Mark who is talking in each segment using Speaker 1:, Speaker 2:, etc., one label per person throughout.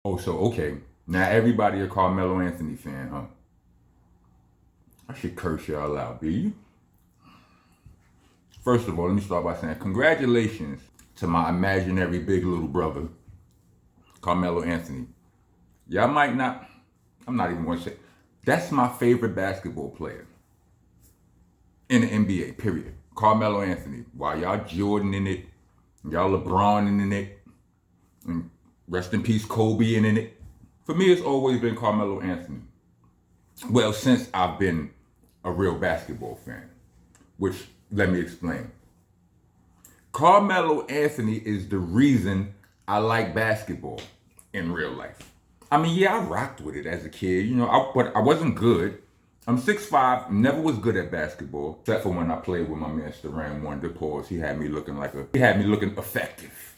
Speaker 1: Oh, so okay. Now everybody a Carmelo Anthony fan, huh? I should curse y'all out, be you? First of all, let me start by saying congratulations to my imaginary big little brother, Carmelo Anthony. Y'all might not, I'm not even gonna say, that's my favorite basketball player in the NBA, period. Carmelo Anthony. While y'all Jordan in it, y'all LeBron in it, and rest in peace Kobe in it. For me, it's always been Carmelo Anthony. Well, since I've been a real basketball fan, which let me explain. Carmelo Anthony is the reason I like basketball in real life. I mean, yeah, I rocked with it as a kid, but I wasn't good. I'm 6'5", never was good at basketball, except for when I played with my man Duran Wonder Pause. He had me looking effective.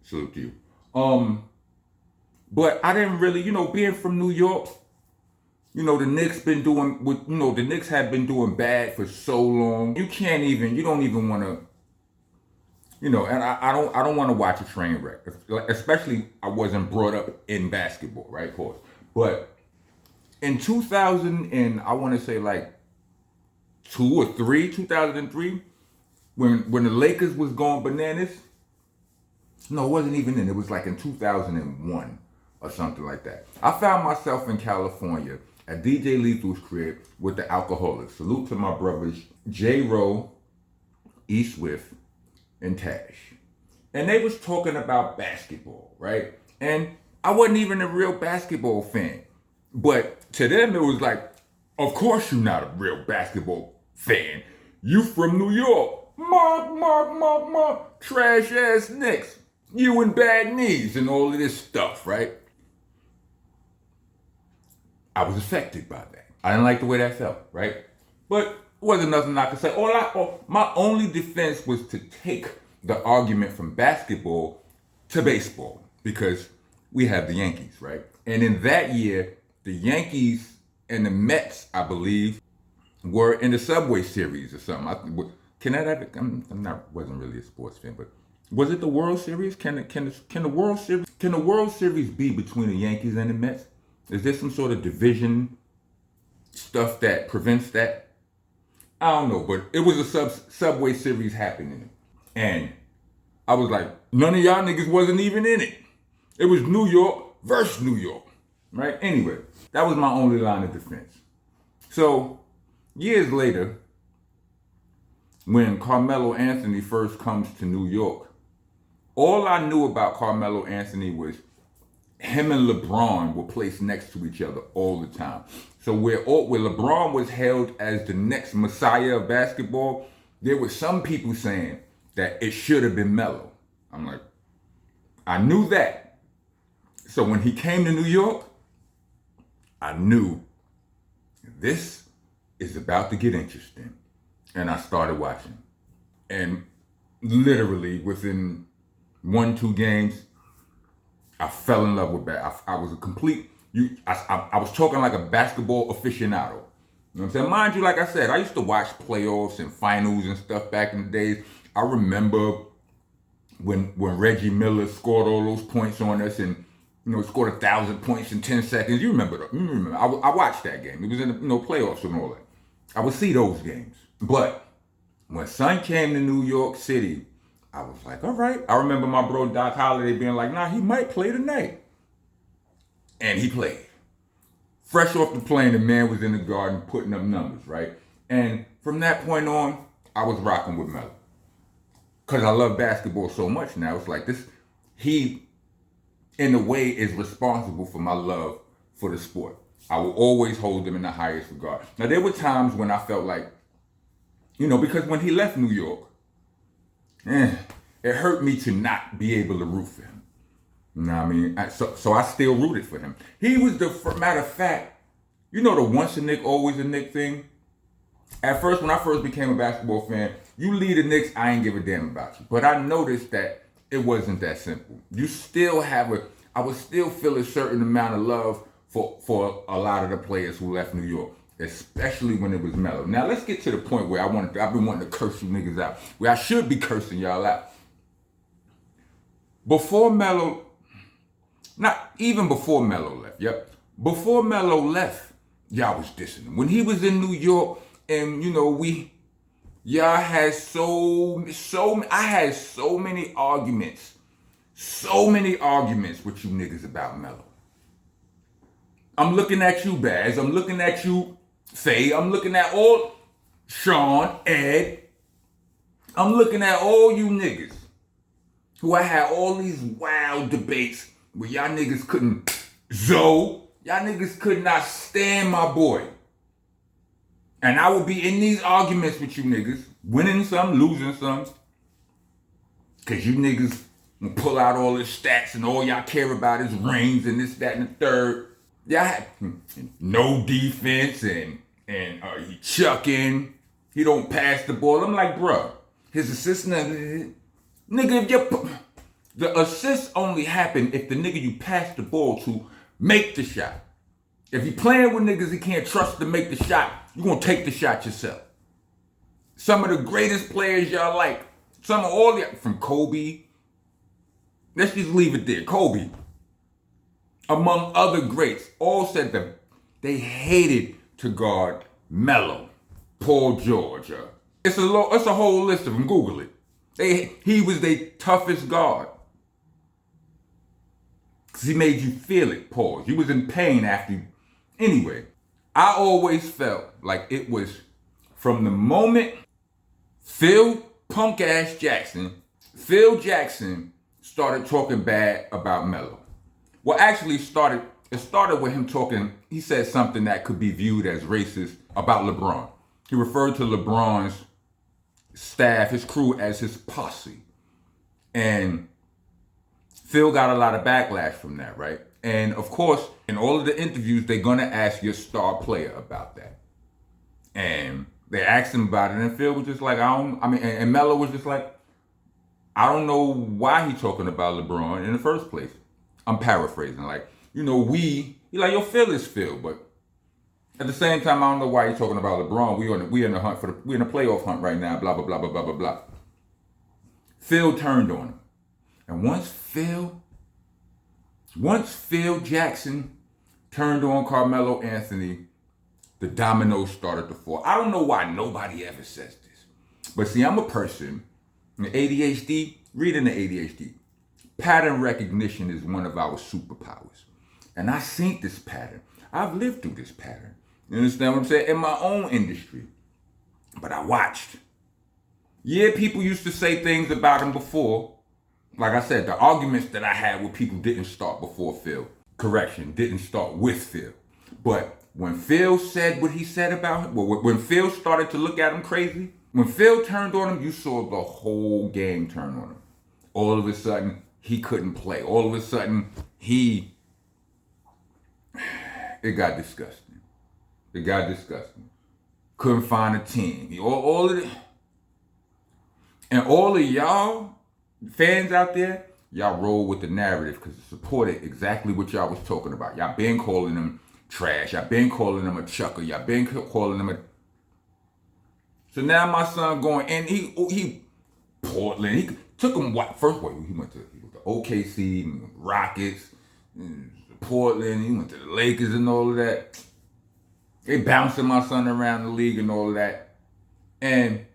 Speaker 1: Salute to you. But I didn't really, being from New York, the Knicks have been doing bad for so long. You don't even want to, and I don't want to watch a train wreck. Especially I wasn't brought up in basketball, right? Of course. But in 2000 and I want to say like 2003, when the Lakers was going bananas. No, it wasn't even then. It was like in 2001 or something like that. I found myself in California at DJ Lethal's crib with the alcoholics. Salute to my brothers J-Ro, E. Swift, and Tash. And they was talking about basketball, right? And I wasn't even a real basketball fan. But to them, it was like, of course you're not a real basketball fan. You from New York. Mark, trash ass Knicks. You and bad knees and all of this stuff, right? I was affected by that. I didn't like the way that felt, right? But it wasn't nothing I could say. My only defense was to take the argument from basketball to baseball because we have the Yankees, right? And in that year, the Yankees and the Mets, I believe, were in the Subway Series or something. Wasn't really a sports fan, but was it the World Series? Can the World Series be between the Yankees and the Mets? Is there some sort of division stuff that prevents that? I don't know, but it was a Subway Series happening. And I was like, none of y'all niggas wasn't even in it. It was New York versus New York, right? Anyway, that was my only line of defense. So, years later, when Carmelo Anthony first comes to New York, all I knew about Carmelo Anthony was him and LeBron were placed next to each other all the time. So where LeBron was hailed as the next messiah of basketball, there were some people saying that it should have been Melo. I'm like, I knew that. So when he came to New York, I knew this is about to get interesting. And I started watching. And literally within 1-2 games, I fell in love with that. I was a complete, I was talking like a basketball aficionado. You know what I'm saying? Mind you, like I said, I used to watch playoffs and finals and stuff back in the days. I remember when Reggie Miller scored all those points on us and, scored 1,000 points in 10 seconds. You remember that. I watched that game. It was in the playoffs and all that. I would see those games. But when Son came to New York City, I was like, all right. I remember my bro Doc Holliday being like, nah, he might play tonight. And he played. Fresh off the plane, the man was in the garden putting up numbers, right? And from that point on, I was rocking with Melo. Because I love basketball so much now. It's like this, he, in a way, is responsible for my love for the sport. I will always hold him in the highest regard. Now, there were times when I felt like, because when he left New York, it hurt me to not be able to root for him. You know what I mean? So I still rooted for him. He was matter of fact, the once a Knick, always a Knick thing? At first, when I first became a basketball fan, you lead the Knicks, I ain't give a damn about you. But I noticed that it wasn't that simple. You still I would still feel a certain amount of love for a lot of the players who left New York, especially when it was Melo. Now let's get to the point where I've been wanting to curse you niggas out, where I should be cursing y'all out. Before Melo, Not even before Melo left. Yep. Before Melo left, y'all was dissing him. When he was in New York and, y'all had I had so many arguments with you niggas about Melo. I'm looking at you, Baz. I'm looking at you, Faye. I'm looking at all Sean, Ed. I'm looking at all you niggas who I had all these wild debates where y'all niggas couldn't, y'all niggas could not stand my boy. And I would be in these arguments with you niggas, winning some, losing some. Cause you niggas pull out all the stats and all y'all care about is rings and this, that, and the third. Y'all had no defense and he chucking. He don't pass the ball. I'm like, bro, his assistant, nigga, if the assist only happen if the nigga you pass the ball to make the shot. If you playing with niggas he can't trust to make the shot, you gonna take the shot yourself. Some of the greatest players y'all like, from Kobe, let's just leave it there, Kobe, among other greats, all said that they hated to guard Melo, Paul George. It's a whole list of them, Google it. He was their toughest guard. Because he made you feel it, pause. You was in pain after you. Anyway, I always felt like it was from the moment Phil Jackson started talking bad about Melo. Well, actually, it started with him talking, he said something that could be viewed as racist about LeBron. He referred to LeBron's staff, his crew, as his posse. And Phil got a lot of backlash from that, right? And of course, in all of the interviews, they're gonna ask your star player about that. And they asked him about it, and Phil was just like, and Melo was just like, I don't know why he's talking about LeBron in the first place. I'm paraphrasing, like, yo, Phil is Phil, but at the same time, I don't know why he's talking about LeBron. We in the hunt we're in a playoff hunt right now, blah, blah, blah, blah, blah, blah, blah. Phil turned on him. And once Phil Jackson turned on Carmelo Anthony, the dominoes started to fall. I don't know why nobody ever says this. But see, I'm a person, ADHD, reading the ADHD. Pattern recognition is one of our superpowers. And I seen this pattern. I've lived through this pattern. You understand what I'm saying? In my own industry. But I watched. Yeah, people used to say things about him before. Like I said, the arguments that I had with people didn't start before Phil. Correction, didn't start with Phil. But when Phil said what he said about him, when Phil started to look at him crazy, when Phil turned on him, you saw the whole game turn on him. All of a sudden, he couldn't play. All of a sudden, it got disgusting. Couldn't find a team. All of it. And all of y'all fans out there, y'all roll with the narrative because it supported exactly what y'all was talking about. Y'all been calling him trash. Y'all been calling him a chucker. Y'all been calling him a... So now my son going, and he Portland, he took him what? First of all, he went to OKC, Rockets, Portland, he went to the Lakers and all of that. They bouncing my son around the league and all of that. And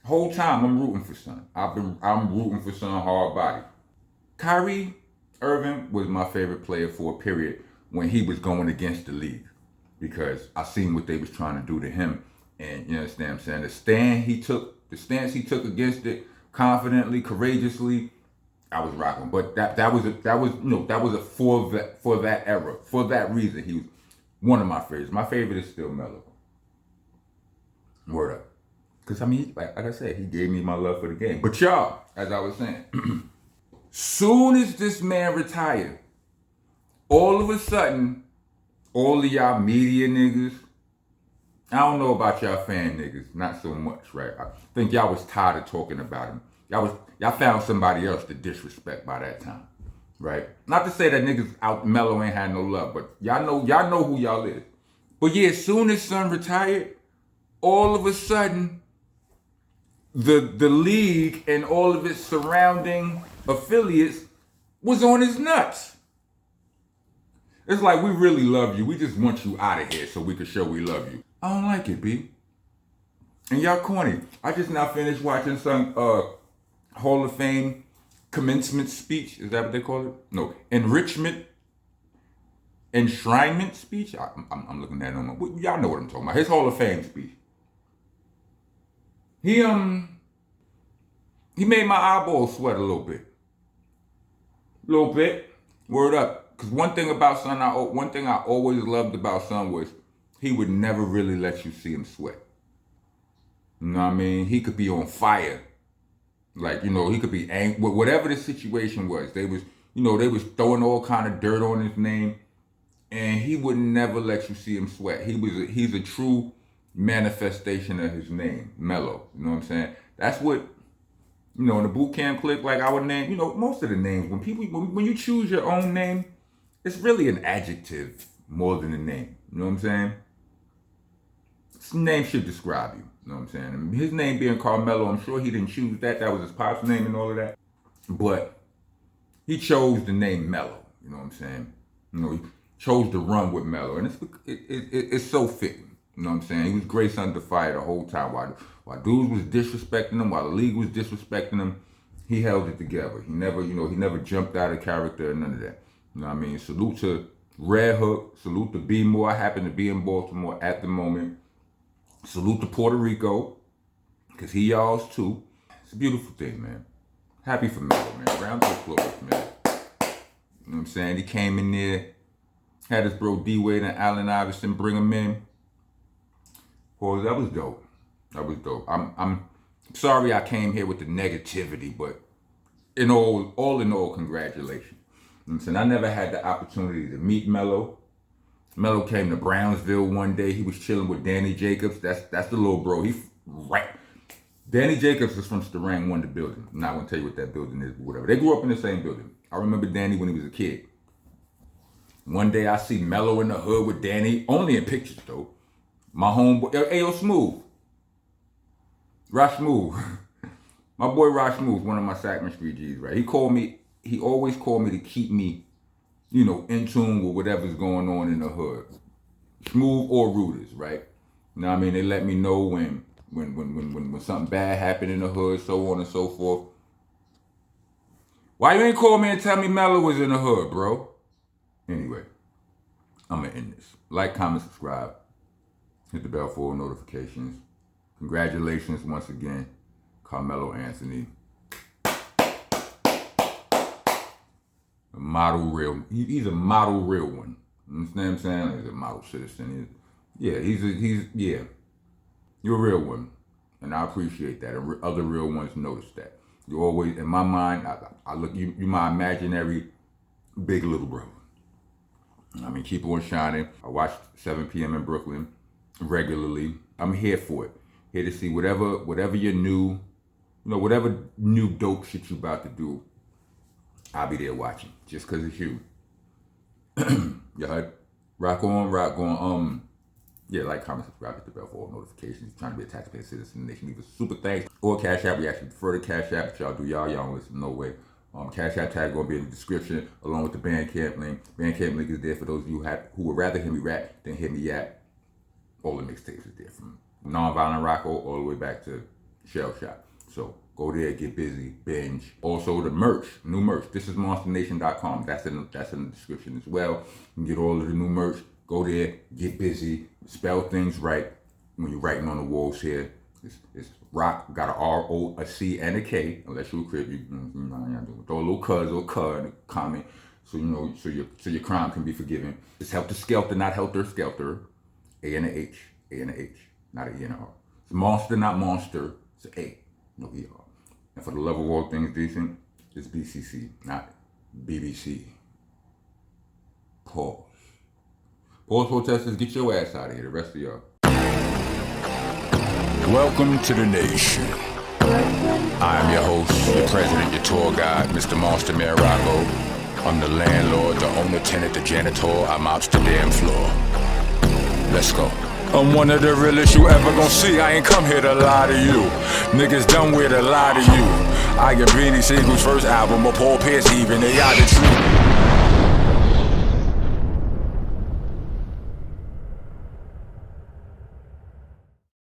Speaker 1: whole time I'm rooting for son. I'm rooting for son hard body. Kyrie Irving was my favorite player for a period when he was going against the league because I seen what they was trying to do to him, and you understand what I'm saying? The stance he took against it, confidently, courageously, I was rocking. But that was for that era, for that reason. He was one of my favorites. My favorite is still Melo. Word up. Because, like I said, he gave me my love for the game. But y'all, as I was saying, soon as this man retired, all of a sudden, all of y'all media niggas, I don't know about y'all fan niggas, not so much, right? I think y'all was tired of talking about him. Y'all found somebody else to disrespect by that time, right? Not to say that niggas out Melo ain't had no love, but y'all know who y'all is. But yeah, as soon as son retired, all of a sudden, the league and all of its surrounding affiliates was on his nuts. It's like we really love you. We just want you out of here so we can show we love you. I don't like it, B. And y'all corny. I just now finished watching some Hall of Fame commencement speech. Is that what they call it? No, enshrinement speech. I'm looking at it on my. Y'all know what I'm talking about. His Hall of Fame speech. He made my eyeballs sweat a little bit. Word up. Because one thing I always loved about Son was he would never really let you see him sweat. You know what I mean? He could be on fire. Like, he could be angry. Whatever the situation was, they was throwing all kind of dirt on his name, and he would never let you see him sweat. He's a true manifestation of his name, Melo. You know what I'm saying? That's what, in the boot camp clique, like our name, most of the names, when you choose your own name, it's really an adjective more than a name. You know what I'm saying? This name should describe you. You know what I'm saying? And his name being Carmelo, I'm sure he didn't choose that. That was his pop's name and all of that. But he chose the name Melo. You know what I'm saying? He chose to run with Melo. And it's so fitting. You know what I'm saying? He was grace under fire the whole time. While dudes was disrespecting him, while the league was disrespecting him, he held it together. He never jumped out of character or none of that. You know what I mean? Salute to Red Hook. Salute to B More. I happen to be in Baltimore at the moment. Salute to Puerto Rico, because he y'all's too. It's a beautiful thing, man. Happy for Melo, man. Round of applause, man. You know what I'm saying? He came in there, had his bro D-Wade and Allen Iverson bring him in. Boy, that was dope. I'm sorry I came here with the negativity, but all in all, congratulations. You know what I'm saying? I never had the opportunity to meet Melo. Melo came to Brownsville one day. He was chilling with Danny Jacobs. That's the little bro. Danny Jacobs is from Starang Wonder Building. I'm not going to tell you what that building is, but whatever. They grew up in the same building. I remember Danny when he was a kid. One day I see Melo in the hood with Danny, only in pictures though. My homeboy, Ayo Smooth. Rosh Smooth. My boy Rosh Smooth, one of my Sacman Street G's, right? He always called me to keep me, in tune with whatever's going on in the hood. Smooth or Rooters, right? You know what I mean? They let me know when something bad happened in the hood, so on and so forth. Why you ain't call me and tell me Melo was in the hood, bro? Anyway, I'm gonna end this. Like, comment, subscribe. Hit the bell for notifications. Congratulations once again, Carmelo Anthony. A model real. He's a model real one. You understand what I'm saying? He's a model citizen. You're a real one. And I appreciate that. And other real ones notice that. You always, in my mind, I look, you my imaginary big little brother. I mean, keep on shining. I watch 7 p.m. in Brooklyn regularly. I'm here for it. Here to see whatever you're new, whatever new dope shit you about to do, I'll be there watching, just because it's you. You heard? Rock on. Yeah, like, comment, subscribe, hit the bell for all notifications. Trying to be a taxpayer citizen in the nation. Leave a super thanks. Or Cash App. We actually prefer the Cash App. But y'all do y'all don't listen, no way. Cash App tag gonna be in the description along with the Bandcamp link. Bandcamp link is there for those of you who would rather hear me rap than hear me yap. All the mixtapes is there, from Nonviolent Rocco all the way back to Shell Shop. So go there, get busy, binge. Also the merch, new merch. Itsmonstanation.com. That's in the description as well. You can get all of the new merch. Go there, get busy, spell things right when you're writing on the walls here. It's rock, got a R-O, a C, and a K. Unless you're a crib, throw a little cuz or cud in the comment, so your crime can be forgiven. It's helter skelter, not helter skelter. A and a H, not a E and a R. It's monster, not monster. It's an A, no E-R. And for the love of all things decent, it's BCC, not BBC. Pause. Pause, protesters, get your ass out of here. The rest of y'all.
Speaker 2: Welcome to the nation. I am your host, your president, your tour guide, Mr. Monster Man Rocco. I'm the landlord, the owner, tenant, the janitor. I mops the damn floor. Let's go. I'm one of the realest you ever gon' see. I ain't come here to lie to you. Niggas done with a lie to you. I get Beanie Siegel's first album, or Paul Pierce even. They are the truth.